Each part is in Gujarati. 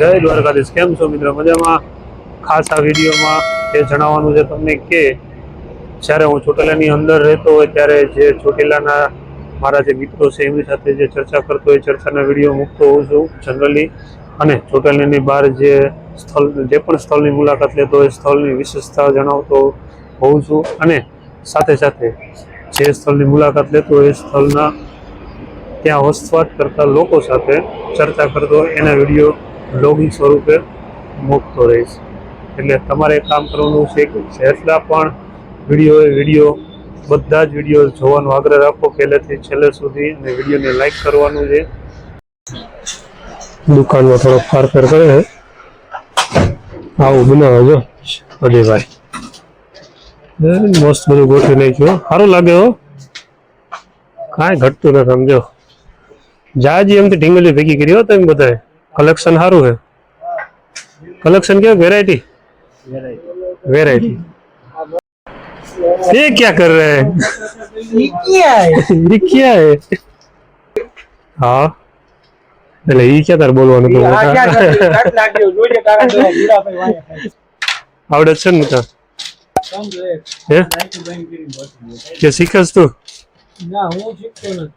જય દ્વારકાધીશ। કેમ છો મિત્રો? મજામાં? ખાસ આ વિડીયોમાં એ જણાવવાનું છે તમને કે જ્યારે હું ચોટીલાની અંદર રહેતો હોય ત્યારે જે ચોટીલાના મારા જે મિત્રો છે એમની સાથે જે ચર્ચા કરતો હોય ચર્ચાના વિડીયો મૂકતો હોઉં છું જનરલી, અને ચોટીલાની બહાર જે પણ સ્થળની મુલાકાત લેતો હોય સ્થળની વિશેષતા જણાવતો હોઉં છું, અને સાથે સાથે જે સ્થળની મુલાકાત લેતો હોય એ સ્થળના ત્યાં વસવાટ કરતા લોકો સાથે ચર્ચા કરતો એના વિડીયો બ્લોગિંગ સ્વરૂપે મૂકતો રહીશ। એટલે તમારે કામ કરવાનું છે કે જેટલા પણ વિડીયો બધા જ વિડીયો જોવાનો આગ્રહ રાખો પહેલેથી છેલ્લે સુધી, અને વિડીયોને લાઈક કરવાનું છે। દુકાનમાં થોડો ફારફેર કરે છે, આવું બનાવો જો અજયભાઈ, મસ્ત બધું ગોઠવી નાખ્યું, સારું લાગે હો, કાંઈ ઘટતું નથી સમજો। જાજી એમથી ઢીંગલી ભેગી કરી હો તમે બધાએ, કલેક્શન સારું છે। कलेक्शन क्या वेराइटी ये क्या कर रहे हैं? क्या है? हाँ એટલે ઈ क्या તાર બોલવાનું તો આવડે છે ને તા હે કે શીખસ તું? ના હું શીખતો નથી,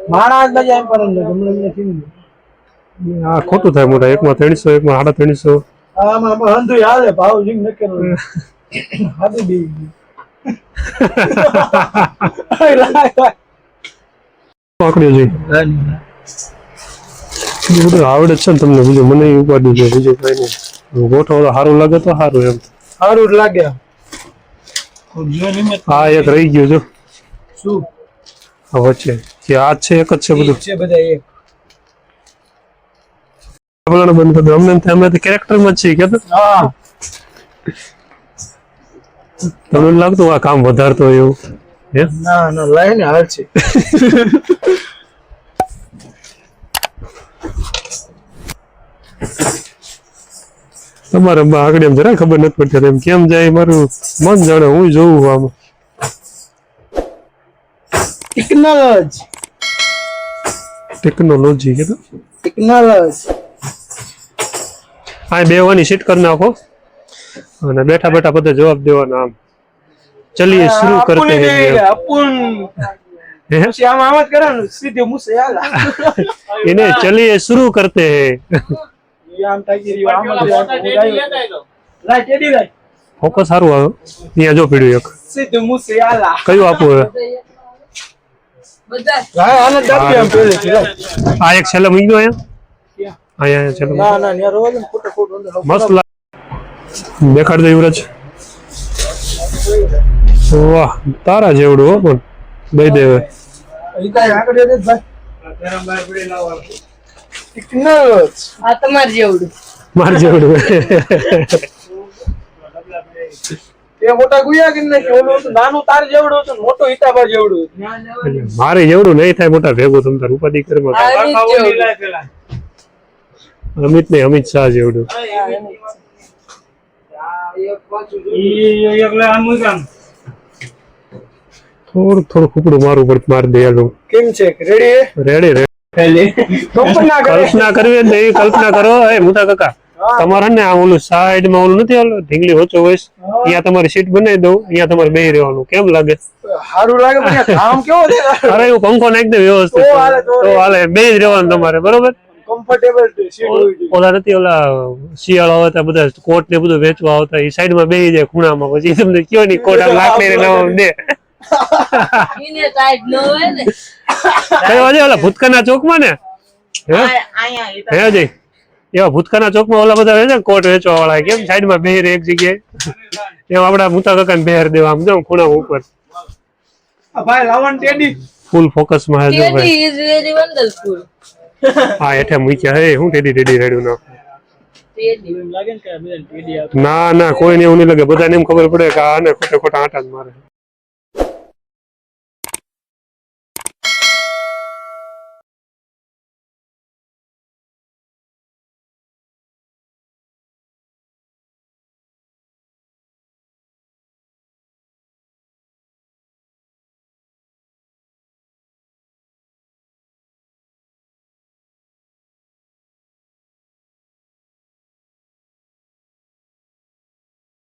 મારા આજ બજાય એમ પરમ ગમલે નથી। આ ખોટું થાય મોટા, એકમાં 300 એકમાં 350। આમાં હંધુ હાલે ભાવ જીંગ ન કરો હાદી બી પકડ્યો જી બધું આવડે છે ને તમને, બીજું મને ઉપાડ્યું છે, બીજું કઈ નહીં। ગોઠવો સારું લાગે તો સારું, એમ સારું જ લાગે। હા એક રહી ગયું જો શું વચ્ચે કે આ છે, એક જ છે બધું છે બધા એક બંધ કરી અમને અમે તો કેરેક્ટર માં છીએ કે તમને લાગતું આ કામ વધારતો એવું? ના ના લાઈ ને હાલ છે તમારે આગળ એમ જરા ખબર નથી પડતી એમ કેમ જાય, મારું મન જાણે, હું જોઉં આમાં ટેકનોલોજી કે ટેકનોલોજી હા બેવાની સીટ કરી નાખો અને બેઠા બેઠા બધા જવાબ દેવાના। આમ ચलिए शुरू करते हैं इन्हें चलिए शुरू करते हैं। फोकस સારું આવે અહીંયા જો પીડ્યું એક કયું આપવું હવે? આ એક છેલ્લે મૂક્યો અહીંયા મસ્ત દેખાડ દે યુવરાજ, વાહ તારા જેવડું હો, પણ દઈ દે હવે માર જેવડું મારે જેવડું નહીં થાય મોટા ભેગું, તમ તાર ઉપાધિ કરે અમિત નહીં, અમિત શાહ જેવડું થોડું થોડું ખુકડું મારું પર મારી દેલું। કેમ છે? રેડી કલ્પના કરવી ને એવી કલ્પના કરો। એ મોટા કાકા તમારે ને આ ઓલું સાઈડ માં ઓલું નથી ઓલું ઢીંગલી ઓછો હોય અહીંયા તમારી સીટ બનાવી દઉં, અહીંયા તમારે બેહી રહેવાનું, કેમ લાગે? સારું લાગે કામ કેવો છે? અરે એવું પંખો નાખી દે વ્યવસ્થિત તો હાલે, બેહી રહેવાનું તમારે, બરોબર કમ્ફર્ટેબલ સીટ હોય। ઓલા નથી ઓલા શિયાળો આવતા બધા કોટ ને બધું વેચવા આવતા, એ સાઈડ માં બેહી જાય ખૂણામાં, પછી તમને કયો ની કોટ લાકડી ને દે ઇને ટાઈટ ન હોય ને કયો છે ઓલા ભૂતકાના ચોક માં ને હે જઈ એવા ભૂતકાના ચોક માં ઓલા બધા છે કોટ વેચવા વાળા, કેમ સાઈડ માં બેહી રહે એક જગ્યાએ, એમ આપડા મોટા કાકા ને બેહર દેવા, આમ જો ખૂણા ઉપર ભાઈ લાવણ ટેડી ફૂલ ફોકસ માં છે ભાઈ, ઇઝ વેરી વન્ડરફુલ। હા એઠે મૂક્યા હે, હું ટેડી રેડ્યું ના ના કોઈ ને એવું નહીં લાગે, બધાને એમ ખબર પડે કે આને ખોટે ખોટા આંટા જ મારે।